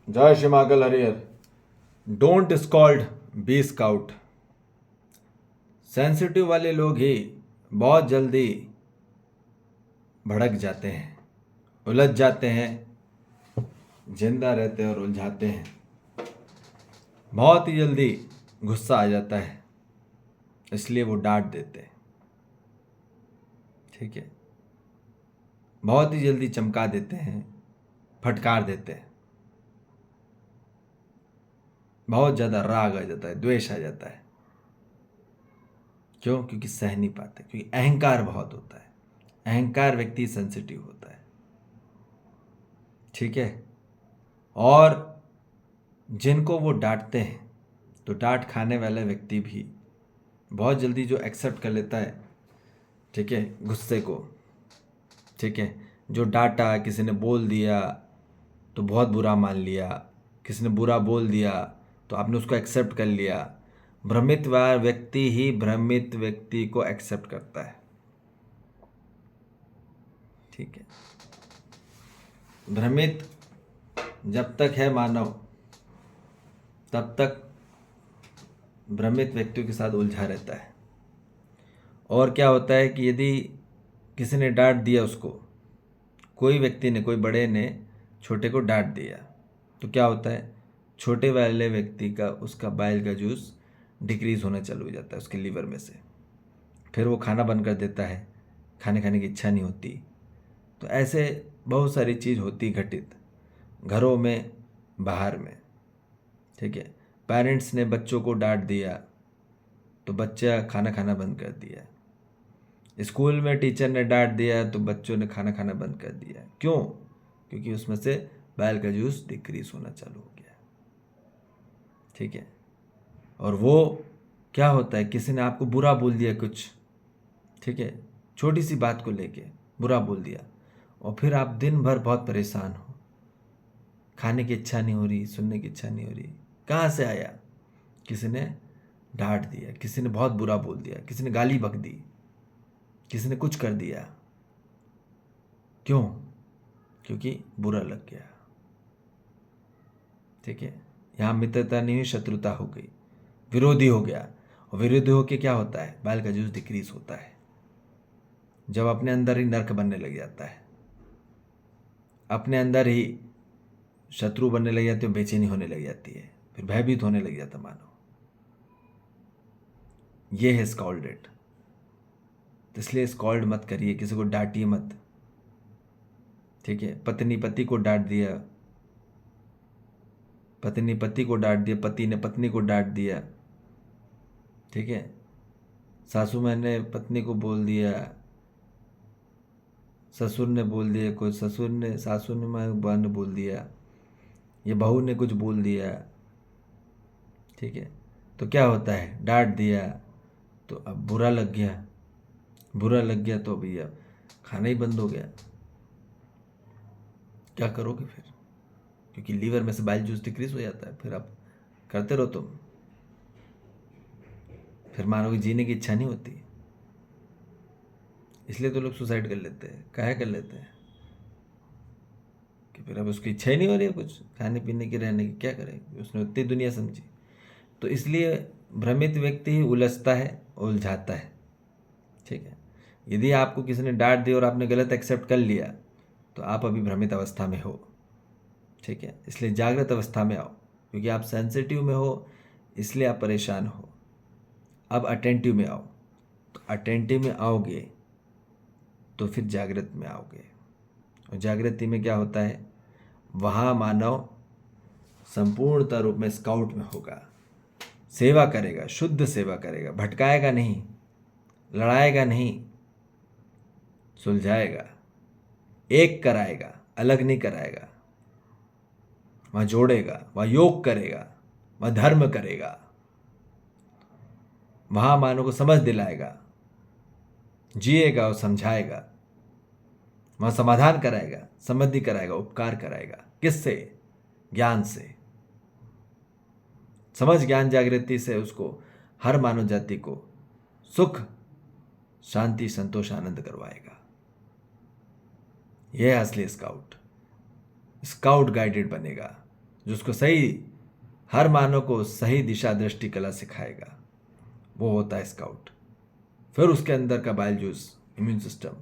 जय Shri Mahakal Harihar. Don't scold, be scout. Sensitive वाले लोग ही बहुत जल्दी भड़क जाते हैं, उलझ जाते हैं, जिंदा रहते हैं और उलझाते हैं। बहुत ही जल्दी गुस्सा आ जाता है, इसलिए वो डांट देते हैं। ठीक है। बहुत ही जल्दी चमका देते हैं, फटकार देते हैं। बहुत ज़्यादा राग आ जाता है, द्वेष आ जाता है। क्यों? क्योंकि सह नहीं पाते, क्योंकि अहंकार बहुत होता है। अहंकार व्यक्ति सेंसिटिव होता है। ठीक है। और जिनको वो डांटते हैं, तो डांट खाने वाला व्यक्ति भी बहुत जल्दी जो एक्सेप्ट कर लेता है, ठीक है, गुस्से को। ठीक है। जो डांटा, किसी ने बोल दिया तो बहुत बुरा मान लिया, किसी ने बुरा बोल दिया तो आपने उसको एक्सेप्ट कर लिया। भ्रमित व्यक्ति ही भ्रमित व्यक्ति को एक्सेप्ट करता है। ठीक है। भ्रमित जब तक है मानव, तब तक भ्रमित व्यक्तियों के साथ उलझा रहता है। और क्या होता है कि यदि किसी ने डांट दिया उसको, कोई व्यक्ति ने, कोई बड़े ने छोटे को डांट दिया, तो क्या होता है, छोटे वाले व्यक्ति का, उसका बाइल का जूस डिक्रीज होना चालू हो जाता है उसके लीवर में से। फिर वो खाना बंद कर देता है, खाने की इच्छा नहीं होती। तो ऐसे बहुत सारी चीज़ होती घटित, घरों में, बाहर में। ठीक है। पेरेंट्स ने बच्चों को डांट दिया तो बच्चा खाना खाना बंद कर दिया। स्कूल में टीचर ने डांट दिया तो बच्चों ने खाना खाना बंद कर दिया। क्यों? क्योंकि उसमें से बाइल का जूस डिक्रीज होना चालू हो गया। ठीक है। और वो क्या होता है, किसी ने आपको बुरा बोल दिया कुछ, ठीक है, छोटी सी बात को लेके बुरा बोल दिया, और फिर आप दिन भर बहुत परेशान हो, खाने की इच्छा नहीं हो रही, सुनने की इच्छा नहीं हो रही। कहाँ से आया? किसी ने डांट दिया, किसी ने बहुत बुरा बोल दिया, किसी ने गाली बक दी, किसी ने कुछ कर दिया। क्यों? क्योंकि बुरा लग गया। ठीक है। यहाँ मित्रता नहीं हुई, शत्रुता हो गई, विरोधी हो गया। और विरोधी होके क्या होता है, बाइल का जूस डिक्रीज होता है। जब अपने अंदर ही नर्क बनने लग जाता है, अपने अंदर ही शत्रु बनने लग जाती है, बेचैनी होने लग जाती है, फिर भयभीत होने लग जाता मानो। ये है स्कॉल्डेड। तो इसलिए स्कॉल्ड मत करिए, किसी को डांटिए मत। ठीक है। पत्नी पति को डांट दिया, पत्नी पति को डांट दिया, पति ने पत्नी को डांट दिया। ठीक है। सासू माँ ने पत्नी को बोल दिया, ससुर ने बोल दिया, कोई ससुर ने, सासू ने माँ ने बोल दिया, ये बहू ने कुछ बोल दिया। ठीक है। तो क्या होता है, डांट दिया तो अब बुरा लग गया, बुरा लग गया तो भैया खाना ही बंद हो गया। क्या करोगे फिर? क्योंकि लीवर में से बाइल जूस डिक्रीज हो जाता है। फिर आप करते रहो तुम, फिर मानोगे जीने की इच्छा नहीं होती। इसलिए तो लोग सुसाइड कर लेते हैं। काहे कर लेते हैं? कि फिर अब उसकी इच्छा ही नहीं हो रही है कुछ खाने पीने की, रहने की, क्या करे, उसने उतनी दुनिया समझी। तो इसलिए भ्रमित व्यक्ति ही उलझता है, उलझाता है। ठीक है। यदि आपको किसी ने डांट दी और आपने गलत एक्सेप्ट कर लिया, तो आप अभी भ्रमित अवस्था में हो। ठीक है। इसलिए जागृत अवस्था में आओ, क्योंकि आप सेंसिटिव में हो, इसलिए आप परेशान हो। अब अटेंटिव में आओ। तो अटेंटिव में आओगे तो फिर जागृत में आओगे। और जागृति में क्या होता है, वहाँ मानव संपूर्णता रूप में स्काउट में होगा, सेवा करेगा, शुद्ध सेवा करेगा, भटकाएगा नहीं, लड़ाएगा नहीं, सुलझाएगा, एक कराएगा, अलग नहीं कराएगा। वहाँ जोड़ेगा, वहाँ योग करेगा, वहाँ धर्म करेगा, वहाँ मानव को समझ दिलाएगा, जिएगा और समझाएगा, वहाँ समाधान कराएगा, समृद्धि कराएगा, उपकार कराएगा। किससे? ज्ञान से। समझ ज्ञान जागृति से उसको, हर मानव जाति को सुख, शांति, संतोष, आनंद करवाएगा। यह है असली स्काउट। स्काउट गाइडेड बनेगा, जो उसको सही, हर मानव को सही दिशा दृष्टि कला सिखाएगा, वो होता है स्काउट। फिर उसके अंदर का बाइल जूस, इम्यून सिस्टम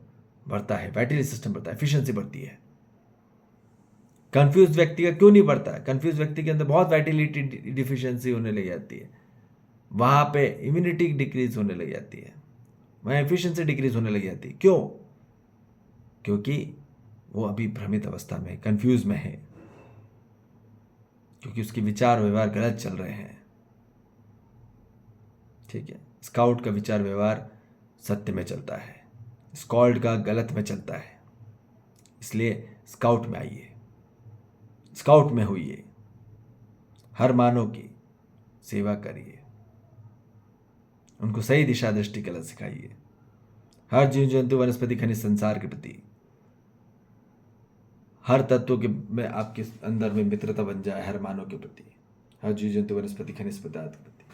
बढ़ता है, वाइटल सिस्टम बढ़ता है, एफिशिएंसी बढ़ती है। कंफ्यूज व्यक्ति का क्यों नहीं बढ़ता है? कंफ्यूज व्यक्ति के अंदर बहुत वाइटलिटी डिफिशियंसी होने लग जाती है, वहां पे इम्यूनिटी डिक्रीज होने लग जाती है, वहां एफिशिएंसी डिक्रीज होने लग जाती है। क्यों? क्योंकि वो अभी भ्रमित अवस्था में, कंफ्यूज में है, क्योंकि उसके विचार व्यवहार गलत चल रहे हैं। ठीक है, स्काउट का विचार व्यवहार सत्य में चलता है, स्कॉल्ड का गलत में चलता है। इसलिए स्काउट में आइए, स्काउट में होइए, हर मानव की सेवा करिए, उनको सही दिशा दृष्टि कला सिखाइए, हर जीव जंतु वनस्पति खनिज संसार के प्रति, हर तत्व के में आपके अंदर में मित्रता बन जाए, हर मानव के प्रति, हर जीव जंतु वनस्पति खनिज पदार्थ के प्रति।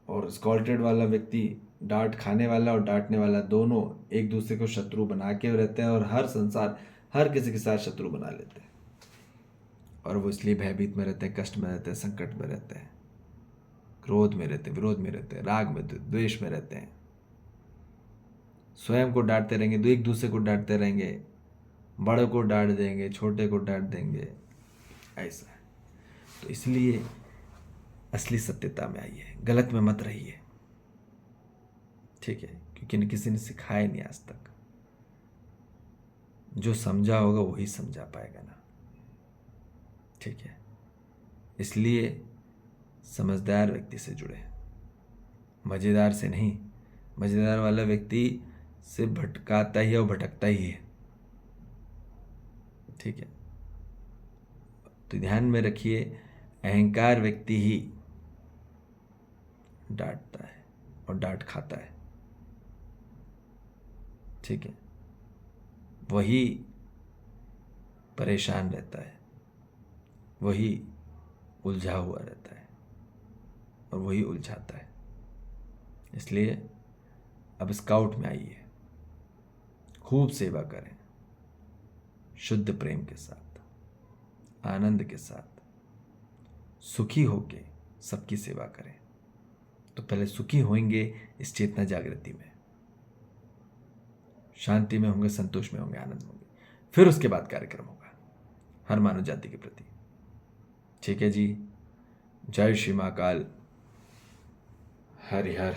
और स्कॉल्टेड वाला व्यक्ति डांट खाने वाला और डांटने वाला दोनों एक दूसरे को शत्रु बना के रहते हैं, और हर किसी के साथ शत्रु बना लेते हैं, और वो इसलिए भयभीत में रहते हैं, कष्ट में रहते हैं, संकट में रहते हैं, क्रोध में रहते हैं, विरोध में रहते हैं, राग में, द्वेष में रहते हैं। स्वयं को डांटते रहेंगे, एक दूसरे को डांटते रहेंगे, बड़े को डांट देंगे, छोटे को डांट देंगे, ऐसा है। तो इसलिए असली सत्यता में आइए, गलत में मत रहिए। ठीक है, क्योंकि किसी ने सिखाया नहीं आज तक। जो समझा होगा वही समझा पाएगा ना। ठीक है, इसलिए समझदार व्यक्ति से जुड़े, मज़ेदार से नहीं। मज़ेदार वाला व्यक्ति से भटकाता ही है और भटकता ही है। ठीक है, तो ध्यान में रखिए, अहंकार व्यक्ति ही डांटता है और डांट खाता है। ठीक है, वही परेशान रहता है, वही उलझा हुआ रहता है और वही उलझाता है। इसलिए अब स्काउट में आइए, खूब सेवा करें, शुद्ध प्रेम के साथ, आनंद के साथ, सुखी होके सबकी सेवा करें। तो पहले सुखी होंगे इस चेतना जागृति में, शांति में होंगे, संतोष में होंगे, आनंद में होंगे, फिर उसके बाद कार्यक्रम होगा हर मानव जाति के प्रति। ठीक है जी, जय श्री महाकाल, हरिहर।